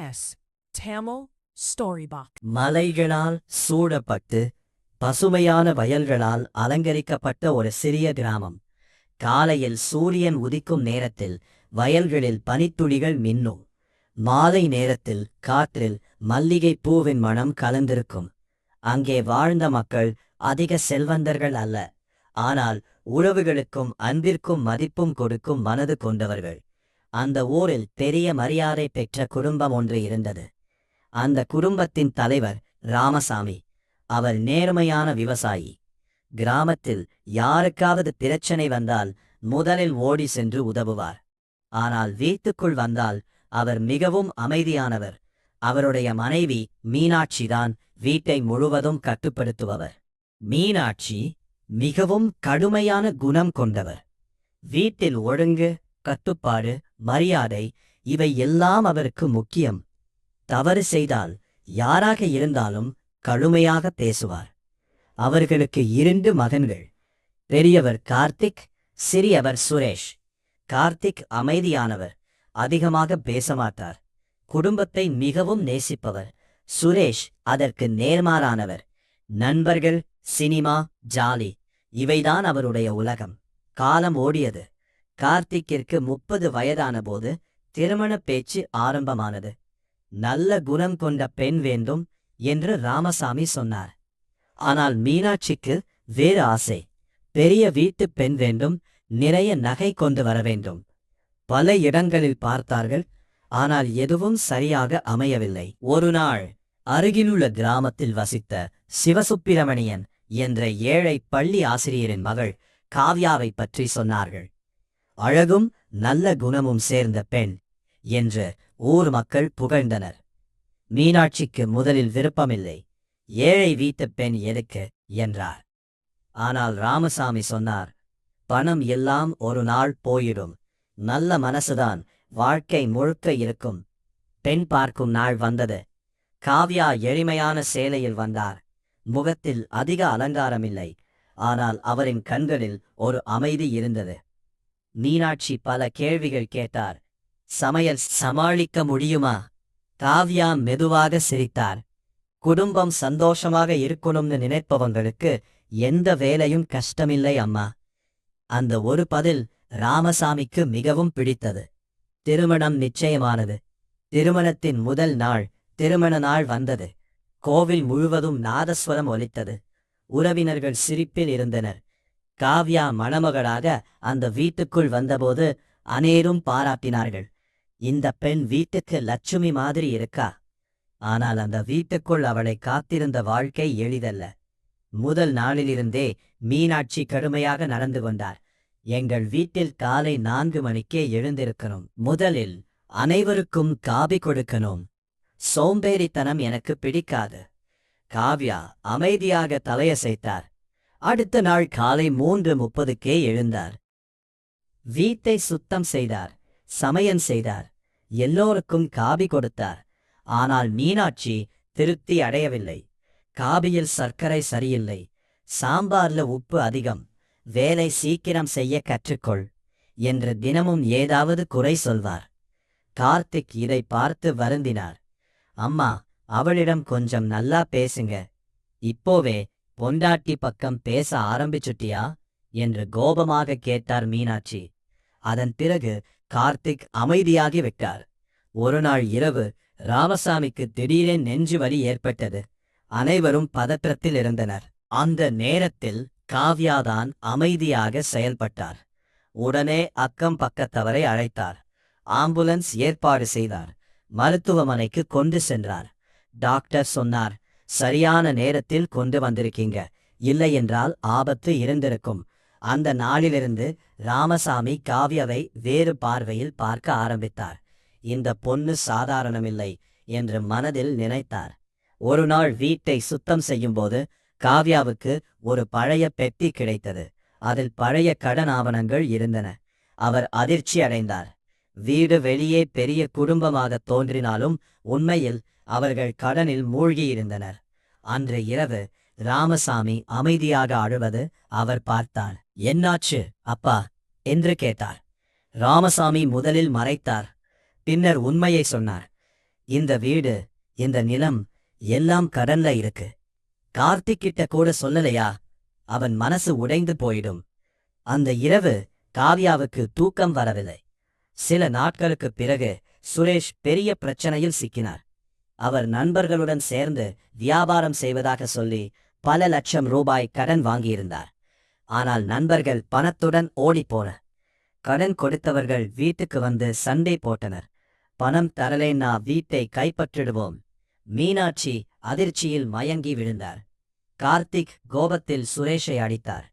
TS Tamil Storybox. மலைகளால் சூழப்பட்டு பசுமையான வயல்களால் அலங்கரிக்கப்பட்ட ஒரு சிறிய கிராமம். காலையில் சூரியன் உதிக்கும் நேரத்தில் வயல்களில் பனித்துளிகள் மின்னும். மாலை நேரத்தில் காற்றில் மல்லிகை பூவின் மணம் கலந்திருக்கும். அங்கே வாழ்ந்த மக்கள் அதிக செல்வந்தர்கள் அல்ல, ஆனால் உறவுகளுக்கும் அன்பிற்கும் மதிப்பும் கொடுக்கும் மனது கொண்டவர்கள். அந்த ஊரில் பெரிய மரியாதை பெற்ற குடும்பம் ஒன்று இருந்தது. அந்த குடும்பத்தின் தலைவர் ராமசாமி. அவர் நேர்மையான விவசாயி. கிராமத்தில் யாருக்காவது பிரச்சனை வந்தால் முதலில் ஓடி சென்று உதவுவார். ஆனால் வீட்டுக்குள் வந்தால் அவர் மிகவும் அமைதியானவர். அவருடைய மனைவி மீனாட்சிதான் வீட்டை முழுவதும் கட்டுப்படுத்துபவர். மீனாட்சி மிகவும் கடுமையான குணம் கொண்டவர். வீட்டில் ஒழுங்கு, கட்டுப்பாடு, மரியாதை இவை எல்லாம் அவருக்கு முக்கியம். தவறு செய்தால் யாராக இருந்தாலும் கடுமையாக பேசுவார். அவர்களுக்கு 2 மகன்கள். பெரியவர் கார்த்திக், சிறியவர் சுரேஷ். கார்த்திக் அமைதியானவர், அதிகமாக பேசமாட்டார். குடும்பத்தை மிகவும் நேசிப்பவர். சுரேஷ் அதற்கு நேர்மாறானவர். நண்பர்கள், சினிமா, ஜாலி இவைதான் அவருடைய உலகம். காலம் ஓடியது. கார்த்திக்கிற்கு 30 வயதான போது திருமண பேச்சு ஆரம்பமானது. நல்ல குணம் கொண்ட பெண் வேண்டும் என்று ராமசாமி சொன்னார். ஆனால் மீனாட்சிக்கு வேறு ஆசை. பெரிய வீட்டு பெண் வேண்டும், நிறைய நகை கொண்டு வர வேண்டும். பல இடங்களில் பார்த்தார்கள், ஆனால் எதுவும் சரியாக அமையவில்லை. ஒரு நாள் அருகிலுள்ள கிராமத்தில் வசித்த சிவசுப்பிரமணியன் என்ற ஏழை பள்ளி ஆசிரியரின் மகள் காவ்யாவை பற்றி சொன்னார்கள். அழகும் நல்ல குணமும் சேர்ந்த பெண் என்று ஊர் மக்கள் புகழ்ந்தனர். மீனாட்சிக்கு முதலில் விருப்பமில்லை. ஏழை வீட்டு பெண் எதுக்கு என்றார். ஆனால் ராமசாமி சொன்னார், பணம் எல்லாம் ஒரு நாள் போயிடும். நல்ல மனசுதான் வாழ்க்கை முழுக்க இருக்கும். பெண் பார்க்கும் நாள் வந்தது. காவ்யா எளிமையான சேலையில் வந்தார். முகத்தில் அதிக அலங்காரமில்லை, ஆனால் அவரின் கண்களில் ஒரு அமைதி இருந்தது. மீனாட்சி பல கேள்விகள் கேட்டார். சமையல் சமாளிக்க முடியுமா? காவ்யா மெதுவாக சிரித்தார். குடும்பம் சந்தோஷமாக இருக்கணும்னு நினைப்பவங்களுக்கு எந்த வேலையும் கஷ்டமில்லை அம்மா. அந்த ஒரு பதில் ராமசாமிக்கு மிகவும் பிடித்தது. திருமணம் நிச்சயமானது. திருமணத்தின் முதல் நாள் திருமண நாள் வந்தது. கோவில் முழுவதும் நாதஸ்வரம் ஒலித்தது. உறவினர்கள் சிரிப்பில் இருந்தனர். காவ்யா மணமகளாக அந்த வீட்டுக்குள் வந்தபோது அனைவரும் பாராட்டினார்கள். இந்த பெண் வீட்டுக்கு லட்சுமி மாதிரி இருக்கா. ஆனால் அந்த வீட்டுக்குள் அவளை காத்திருந்த வாழ்க்கை எளிதல்ல. முதல் நாளிலிருந்தே மீனாட்சி கடுமையாக நடந்து கொண்டார். எங்கள் வீட்டில் காலை 4 மணிக்கே எழுந்திருக்கணும். முதலில் அனைவருக்கும் காபி கொடுக்கணும். சோம்பேறித்தனம் எனக்கு பிடிக்காது. காவ்யா அமைதியாக தலையசைத்தார். அடுத்த நாள் காலை 3:30க்கே எழுந்தார். வீட்டை சுத்தம் செய்தார், சமையல் செய்தார், எல்லோருக்கும் காபி கொடுத்தார். ஆனால் மீனாட்சி திருப்தி அடையவில்லை. காபியில் சர்க்கரை சரியில்லை, சாம்பார்ல உப்பு அதிகம், வேலை சீக்கிரம் செய்ய கற்றுக்கொள் என்று தினமும் ஏதாவது குறை சொல்வார். கார்த்திக் இதை பார்த்து வருந்தினார். அம்மா, அவளிடம் கொஞ்சம் நல்லா பேசுங்க. இப்போவே பொண்டாட்டி பக்கம் பேச ஆரம்பிச்சுட்டியா என்று கோபமாக கேட்டார் மீனாட்சி. அதன் பிறகு கார்த்திக் அமைதியாகி விட்டார். ஒரு நாள் இரவு ராமசாமிக்கு திடீரென நெஞ்சு வலி ஏற்பட்டது. அனைவரும் பதற்றத்தில் இருந்தனர். அந்த நேரத்தில் காவ்யாதான் அமைதியாக செயல்பட்டார். உடனே அக்கம் பக்கத்தவரை அழைத்தார். ஆம்புலன்ஸ் ஏற்பாடு செய்தார். மருத்துவமனைக்கு கொண்டு சென்றார். டாக்டர் சொன்னார், சரியான நேரத்தில் கொண்டு வந்திருக்கீங்க, இல்லையென்றால் ஆபத்து இருந்திருக்கும். அந்த நாளிலிருந்து ராமசாமி காவ்யாவை வேறு பார்வையில் பார்க்க ஆரம்பித்தார். இந்த பொண்ணு சாதாரணமில்லை என்று மனதில் நினைத்தார். ஒரு நாள் வீட்டை சுத்தம் செய்யும்போது காவ்யாவுக்கு ஒரு பழைய பெட்டி கிடைத்தது. அதில் பழைய கடன் ஆவணங்கள் இருந்தன. அவர் அதிர்ச்சி அடைந்தார். வீடு வெளியே பெரிய குடும்பமாக தோன்றினாலும் உண்மையில் அவர்கள் கடனில் மூழ்கியிருந்தனர். அன்று இரவு ராமசாமி அமைதியாக அழுவது அவர் பார்த்தார். என்னாச்சு அப்பா என்று கேட்டார். ராமசாமி முதலில் மறைத்தார், பின்னர் உண்மையை சொன்னார். இந்த வீடு, இந்த நிலம் எல்லாம் கடன்ல இருக்கு. கார்த்திக் கிட்ட கூட சொல்லலையா? அவன் மனசு உடைந்து போயிடும். அந்த இரவு காவ்யாவுக்கு தூக்கம் வரவில்லை. சில நாட்களுக்குப் பிறகு சுரேஷ் பெரிய பிரச்சனையில் சிக்கினார். அவர் நண்பர்களுடன் சேர்ந்து வியாபாரம் செய்வதாக சொல்லி பல லட்சம் ரூபாய் கடன் வாங்கியிருந்தார். ஆனால் நண்பர்கள் பணத்துடன் ஓடிப்போனர். கடன் கொடுத்தவர்கள் வீட்டுக்கு வந்து சண்டை போட்டனர். பணம் தரலேன்னா வீட்டை கைப்பற்றிடுவோம். மீனாட்சி அதிர்ச்சியில் மயங்கி விழுந்தார். கார்த்திக் கோபத்தில் சுரேஷை அடித்தார்.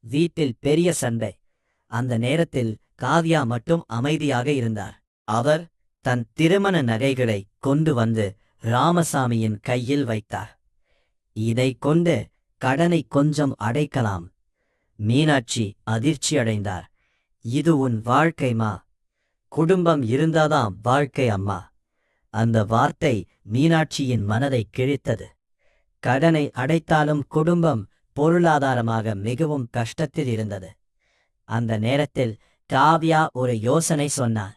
வீட்டில் பெரிய சண்டை. அந்த நேரத்தில் காவ்யா மட்டும் அமைதியாக இருந்தார். அவர் தன் திருமண நகைகளை கொண்டு வந்து ராமசாமியின் கையில் வைத்தார். இதை கொண்டு கடனை கொஞ்சம் அடைக்கலாம். மீனாட்சி அதிர்ச்சியடைந்தார். இது உன் வாழ்க்கைமா? குடும்பம் இருந்தாதாம் வாழ்க்கை அம்மா. அந்த வார்த்தை மீனாட்சியின் மனதை கிழித்தது. கடனை அடைத்தாலும் குடும்பம் பொருளாதாரமாக மிகவும் கஷ்டத்தில் இருந்தது. அந்த நேரத்தில் காவ்யா ஒரு யோசனை சொன்னார்.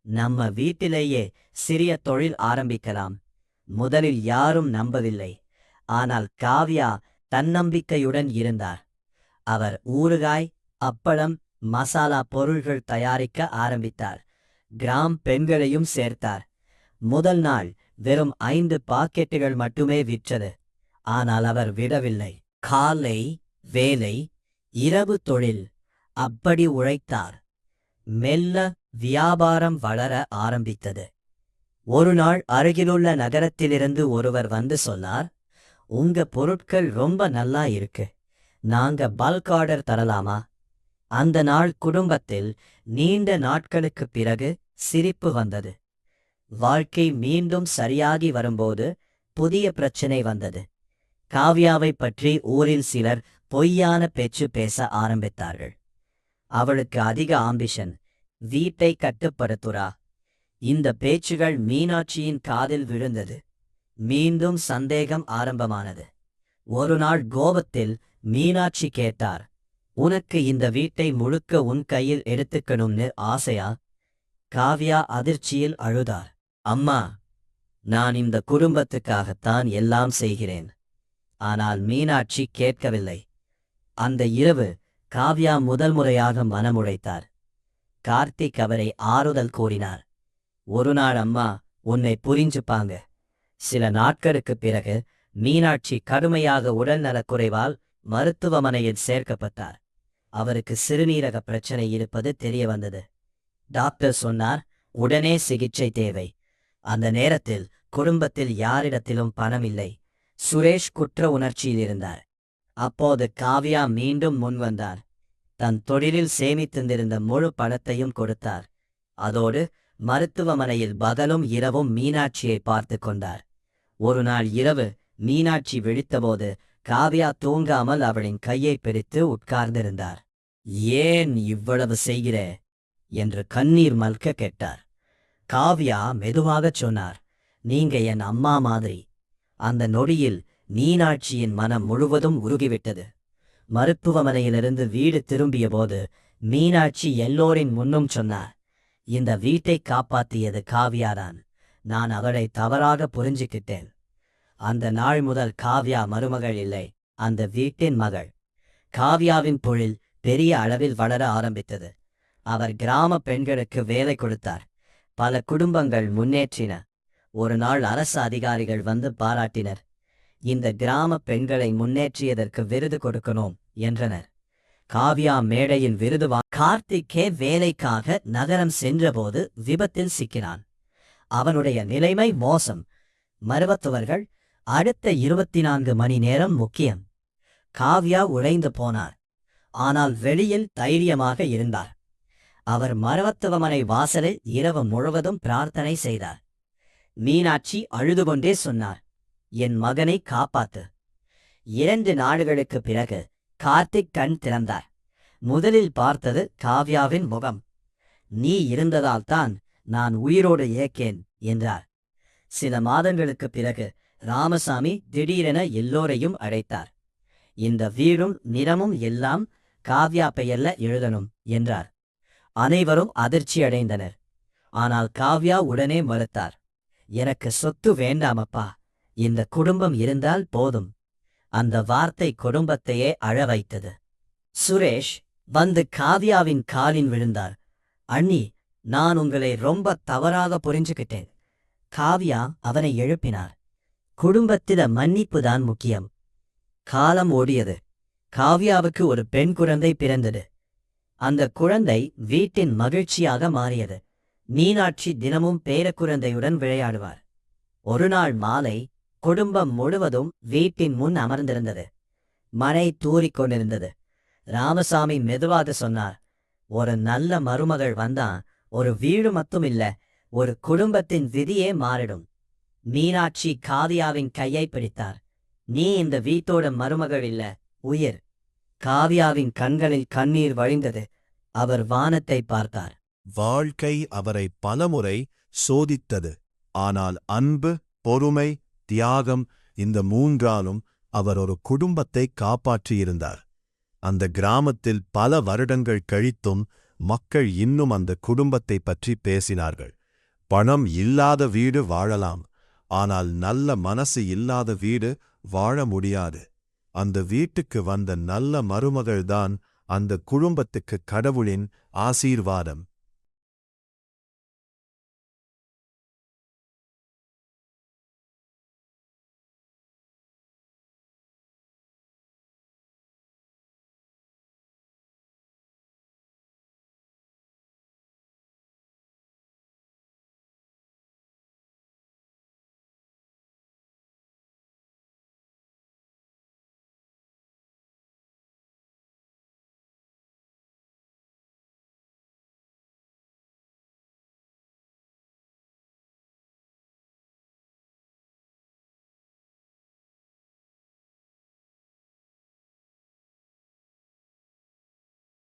நம்ம வீட்டிலேயே சிறிய தொழில் ஆரம்பிக்கலாம். முதலில் யாரும் நம்பவில்லை. ஆனால் காவ்யா தன்னம்பிக்கையுடன் இருந்தார். அவர் ஊறுகாய், அப்பளம், மசாலா பொருள்கள் தயாரிக்க ஆரம்பித்தார். கிராம் பெண்களையும் சேர்த்தார். முதல் நாள் வெறும் 5 பாக்கெட்டுகள் மட்டுமே விற்றது. ஆனால் அவர் விடவில்லை. காலை வேலை, இரவு தொழில், அப்படி உழைத்தார். மெல்ல வியாபாரம் வளர ஆரம்பித்தது. ஒரு நாள் அருகிலுள்ள நகரத்திலிருந்து ஒருவர் வந்து சொன்னார், உங்க பொருட்கள் ரொம்ப நல்லா இருக்கு. நாங்க பல்க் ஆர்டர் தரலாமா? அந்த நாள் குடும்பத்தில் நீண்ட நாட்களுக்குப் பிறகு சிரிப்பு வந்தது. வாழ்க்கை மீண்டும் சரியாகி வரும்போது புதிய பிரச்சனை வந்தது. காவ்யாவை பற்றி ஊரில் சிலர் பொய்யான பேச்சு பேச ஆரம்பித்தார்கள். அவளுக்கு அதிக ஆம்பிஷன், வீட்டை கட்டுப்படுத்துறா. இந்த பேச்சுகள் மீனாட்சியின் காதில் விழுந்தது. மீண்டும் சந்தேகம் ஆரம்பமானது. ஒரு நாள் கோபத்தில் மீனாட்சி கேட்டார், உனக்கு இந்த வீட்டை முழுக்க உன் கையில் எடுத்துக்கணும்னு ஆசையா? காவ்யா அதிர்ச்சியில் அழுதார். அம்மா, நான் இந்த குடும்பத்துக்காகத்தான் எல்லாம் செய்கிறேன். ஆனால் மீனாட்சி கேட்கவில்லை. அந்த இரவு காவ்யா முதல் முறையாக மனமுடைத்தார். கார்த்திக் அவரை ஆறுதல் கூறினார். ஒரு நாள் அம்மா உன்னை புரிஞ்சுப்பாங்க. சில நாட்களுக்குப் பிறகு மீனாட்சி கடுமையாக உடல்நலக்குறைவால் மருத்துவமனையில் சேர்க்கப்பட்டார். அவருக்கு சிறுநீரக பிரச்சனை இருப்பது தெரிய வந்தது. டாக்டர் சொன்னார், உடனே சிகிச்சை தேவை. அந்த நேரத்தில் குடும்பத்தில் யாரிடத்திலும் பணம் இல்லை. சுரேஷ் குற்ற உணர்ச்சியில் இருந்தார். அப்போது காவ்யா மீண்டும் முன்வந்தார். தன் தொழிலில் சேமித்திருந்த முழு பணத்தையும் கொடுத்தார். அதோடு மருத்துவமனையில் பகலும் இரவும் மீனாட்சியை பார்த்து கொண்டார். ஒரு நாள் இரவு மீனாட்சி விழித்தபோது காவ்யா தூங்காமல் அவளின் கையை பிடித்து உட்கார்ந்திருந்தார். ஏன் இவ்வளவு செய்கிறே என்று கண்ணீர் மல்க கேட்டார். காவ்யா மெதுவாகச் சொன்னார், நீங்க என் அம்மா மாதிரி. அந்த நொடியில் மீனாட்சியின் மனம் முழுவதும் உருகிவிட்டது. மருத்துவமனையிலிருந்து வீடு திரும்பியபோது மீனாட்சி எல்லோரின் முன்னும் சொன்னார், இந்த வீட்டை காப்பாற்றியது காவ்யாதான். நான் அவளை தவறாக புரிஞ்சுக்கிட்டேன். அந்த நாள் முதல் காவ்யா மருமகள் இல்லை, அந்த வீட்டின் மகள். காவ்யாவின் தொழில் பெரிய அளவில் வளர ஆரம்பித்தது. அவர் கிராம பெண்களுக்கு வேலை கொடுத்தார். பல குடும்பங்கள் முன்னேற்றின. ஒரு நாள் அரசு அதிகாரிகள் வந்து பாராட்டினர். இந்த கிராம பெண்களை முன்னேற்றியதற்கு விருது கொடுக்கணும் என்றனர். காவ்யா மேடையில் விருது கார்த்திக்கே வேலைக்காக நகரம் சென்றபோது விபத்தில் சிக்கினான். அவனுடைய நிலைமை மோசம். மருத்துவர்கள் அடுத்த 24 மணி நேரம் முக்கியம். காவ்யா உழைந்து போனார். ஆனால் வெளியில் தைரியமாக இருந்தார். அவர் மருத்துவமனை வாசலில் இரவு முழுவதும் பிரார்த்தனை செய்தார். மீனாட்சி அழுதுகொண்டே சொன்னார், என் மகனை காப்பாத்து. 2 நாடுகளுக்குப் பிறகு கார்த்திக் கண் திறந்தார். முதலில் பார்த்தது காவ்யாவின் முகம். நீ இருந்ததால்தான் நான் உயிரோடு ஏக்கேன் என்றார். சில மாதங்களுக்குப் பிறகு ராமசாமி திடீரென எல்லோரையும் அழைத்தார். இந்த வீடும் நிறமும் எல்லாம் காவ்யா பெயர்ல எழுதணும் என்றார். அனைவரும் அதிர்ச்சியடைந்தனர். ஆனால் காவ்யா உடனே மறுத்தார். எனக்கு சொத்து வேண்டாமப்பா, இந்த குடும்பம் இருந்தால் போதும். அந்த வார்த்தை குடும்பத்தையே அழ வைத்தது. சுரேஷ் வந்து காவ்யாவின் காலில் விழுந்தார். அண்ணி, நான் உங்களை ரொம்ப தவறாக புரிஞ்சுக்கிட்டேன். காவ்யா அவனை எழுப்பினார். குடும்பத்தில மன்னிப்புதான் முக்கியம். காலம் ஓடியது. காவ்யாவுக்கு ஒரு பெண் குழந்தை பிறந்தது. அந்த குழந்தை வீட்டின் மகிழ்ச்சியாக மாறியது. மீனாட்சி தினமும் பேரக்குழந்தையுடன் விளையாடுவார். ஒருநாள் மாலை குடும்பம் முழுவதும் வீட்டின் முன் அமர்ந்திருந்தது. மழை தூறிக்கொண்டிருந்தது. ராமசாமி மெதுவாக சொன்னார், ஒரு நல்ல மருமகள் வந்தா ஒரு வீடு மட்டும் இல்ல, ஒரு குடும்பத்தின் விதியே மாறிடும். மீனாட்சி காவ்யாவின் கையை பிடித்தார். நீ இந்த வீட்டோட மருமகள் இல்ல, உயிர். காவ்யாவின் கண்களில் கண்ணீர் வழிந்தது. அவர் வானத்தை பார்த்தார். வாழ்க்கை அவரை பலமுறை சோதித்தது. ஆனால் அன்பு, பொறுமை, தியாகம், இந்த மூன்றாலும் அவர் ஒரு குடும்பத்தை காப்பாற்றியிருந்தார். அந்த கிராமத்தில் பல வருடங்கள் கழித்தும் மக்கள் இன்னும் அந்த குடும்பத்தை பற்றி பேசினார்கள். பணம் இல்லாத வீடு வாழலாம், ஆனால் நல்ல மனசு இல்லாத வீடு வாழ முடியாது. அந்த வீட்டுக்கு வந்த நல்ல மருமகள்தான் அந்த குடும்பத்துக்கு கடவுளின் ஆசீர்வாதம்.